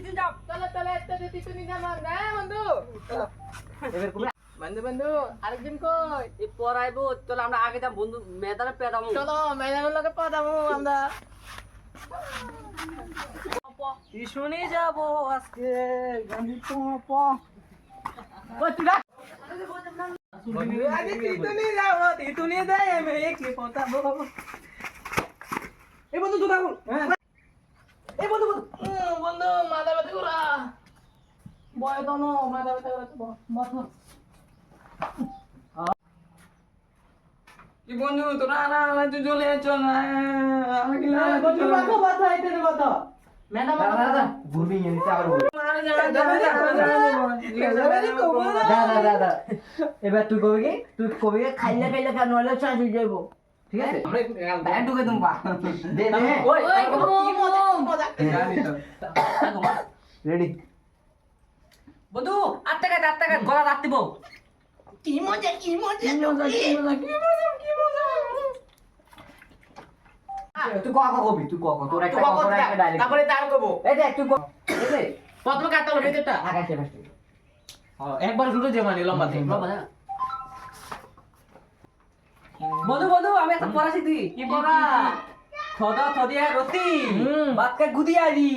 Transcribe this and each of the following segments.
চলো চলো একটা দিতে তুমি যাবার না বন্ধু চলো বন্ধু বন্ধু আরেকদিন কই এই পড়াইবো চল আমরা আগে যা বন্ধু মেদারে পেদামু চলো ম্যাডামের লগে পড়াবো আমরা শুনি যাব আজকে গান্ধী প বন্ধু মাথা ব্যথা করা বয় তো মাথা ব্যথা করা কি বন্ধু তোরা না তুই চলে যাচ্ছ না ম্যাডাম ঘুরবি নিতে আবার এবার তুই কবি কি তুই কবি খাইলে খাইলে কেন হলে চাষ হয়ে যাবো ঠিক আছে ঢুকে তুমি রেডি বন্ধু 8 টাকা গলা রাখতিব কি মজা তুই কবি তুই তোর একটা ডায়লগ তারপরে তার কবো এই দেখ তুই এই দে প্রথমে কাটতে হবে ভেতরটা আকাশে ফাস্ট একবার শুরু যে মানে লম্বা থেকে বন্ধু আমি একটা পড়া শিখি কি পড়া থদা থদিয়া রতি বাতকা গুদিয়ারি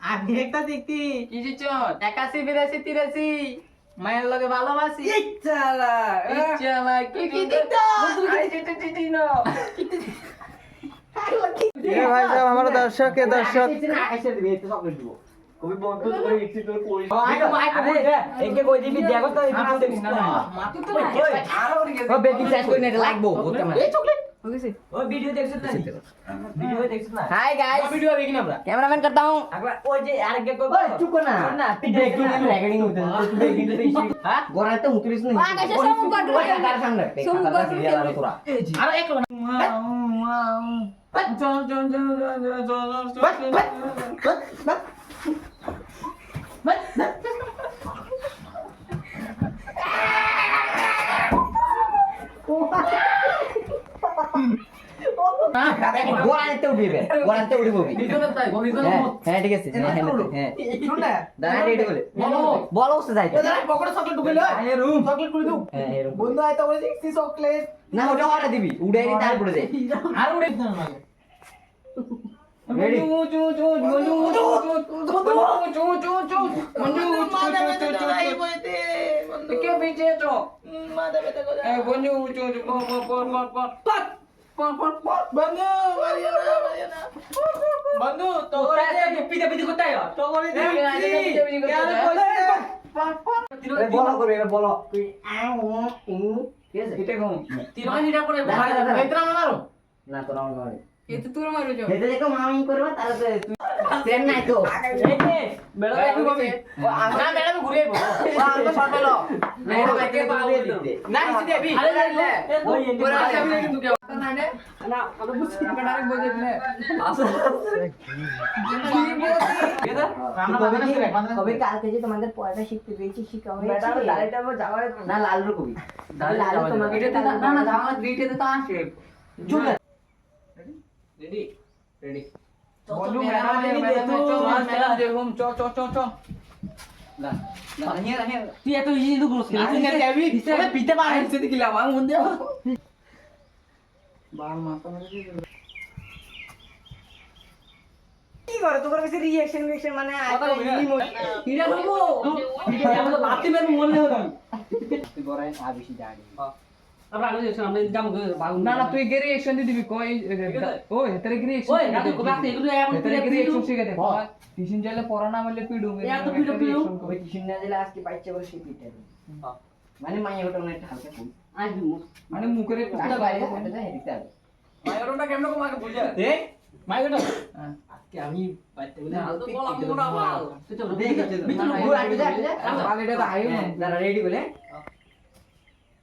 আমি একটা দেখতি কি দিচ্ছ 81 82 83 মায়ের লগে ভালোবাসি ইচ্ছালা ইচ্ছালা কি দেখতো আরে যেটা চিনো ये भाई साहब हमारा दर्शक है दर्शक আকাশে দিবি এতে চকলেট দিব কবি বন্ধু করে ইচ্ছে করে কই আরে একে কই দিবি দেখো তো এই ভিডিও দেখিস না মাতু তো ও বেবি চ্যাট কই না এটা লাগবো ওতে না এই চকলেট ওকে ও ভিডিও দেখছিস না ভিডিও দেখছিস না हाय गाइस ভিডিও দেখি না আমরা कैमरामैन करता हूं একবার ওই যে আরেকটা কই চুপ কর না তুই ব্রেকিং এন্ড রেকর্ডিং হতে তুই ব্রেকিং দিতে ইসি হ্যাঁ গোরাতে তো মুতলিস না আকাশে সমুখ কাটু তার সামনে খাতা সিরিয়াল আর তোরা আরে এক গোরাতে উঠিবে হ্যাঁ ঠিক আছে হ্যাঁ শুন না দাঁড়া রেডি বলে বলো ওসে যাই দাদা পকেটে চকলেট ঢুকে লয় এই রুম চকলেট করে দাও হ্যাঁ এরকম বন্ধু আইতা বলে দেখছি চকলেট না ওটা অর্ডার দিবি উড়াই তারপরে যাই আর উড়ে দিতে না রেডি কে বেঁচে আছো মাথা ব্যথা করে বন্ধু বন্ধু তো পিতা পিতা কোথায় তো করে বলো করবে এবার বলো তুই ঠিক আছে এটা ঘুম তিরমানিটা করে ভেতরা মারো না তো রাউন্ড মারে এতে তোর মারো যাও হেতে দেখো মামি করবা তাহলে তুই ট্রেন নাই তো এই যে বেড়া দেখো আমি না ম্যাডাম ঘুরে আইবো আমরা শর্ট হলো ম্যাডাম একে পাবে দিতে না নিচে দেবি আরে যাইলে ওই ওরা আসবে কিন্তু কেউ না নে না আমরা বুঝছি আমরা ডাইরেক্ট বলে দিলে কবে কালকে যে তোমাদের পড়াটা শিখতে পেয়েছি শিখা হয়েছে ম্যাডাম লাইটা যাওয়ার না লাল রো কবি লাল তোমাকে এটা না না জামা গ্রিটে তো আসে চুপ রেডি রেডি বন্ধু ম্যাডাম দেখুন চ না না হিয়ার তুই এত ইজি তো করছিস না যাবি ওরে পিতে পারে সেদিকে দিলাম আমার মন দেব বার মাথা মেরে কি করে তোর কাছে রিঅ্যাকশন মানে কথা বলি না। কিরা বলবো আমি তো ভাবতে পারি মনে হলো তুই বড়াই আবিশি জানি আমরা আলো যাচ্ছি আমরা জাম না না তুই গেরি অ্যাকশন দি দিবি কই ওই তেরে গেরি অ্যাকশন ওই দাদু কবে আসতে এগুলো এমন তেরে গেরি অ্যাকশন শিখে দে হ্যাঁ। টিউশন চাইলে পড়া না বললে পিডু এত পিডু পিডু ওই টিউশন না দিলে আজকে বাইচে করে শিখি দিতে মানে মাইয়া ওটা অনেক হালকা কই আজ মানে মুখের একটা বাইরে হাঁটে যায় দিতে হবে মাইরোটা কেমন কো মাকে বুঝা দে মাইরোটা আজকে আমি বাইতে বলে তো বলা মোড়া মাল তুই তো দেখে ভিতরে ঘুরে আটে যা বালিটা তো আইও দাঁড়া রেডি বলে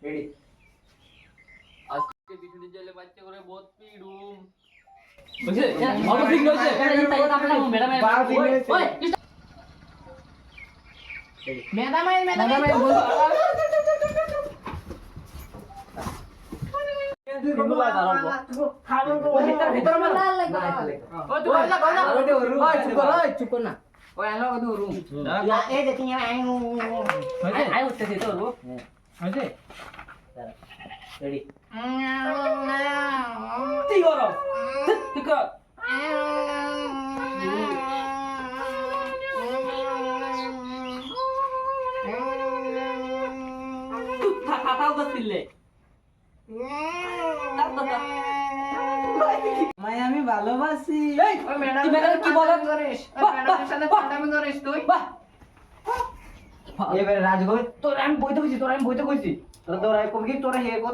রেডি আজকে টিউশন চাইলে বাচ্চা করে বহুত পিডুম বুঝছে ভালো ঠিক হইছে ম্যাডাম ওই ম্যাডাম কিন্তু ভাই দাঁড়াও ভিতর মার না ও তুই বল না চুপ কর না ওই আলো কত রুম এই দেখি আই উঠতেছি তো গো হয়েছে রেডি কি করো ঠিক কর খাটাও করছিলে মাই আমি ভালোবাসি এই ওই ম্যাডাম তুমি ম্যাডাম কি বলো করিস বাহ, ম্যাডামের সাথে বাহ, ফাটামি করিস তুই বাহ এবারে রাজগোবিন্দ তোর আমি বইতে কইছি তোর হে কথা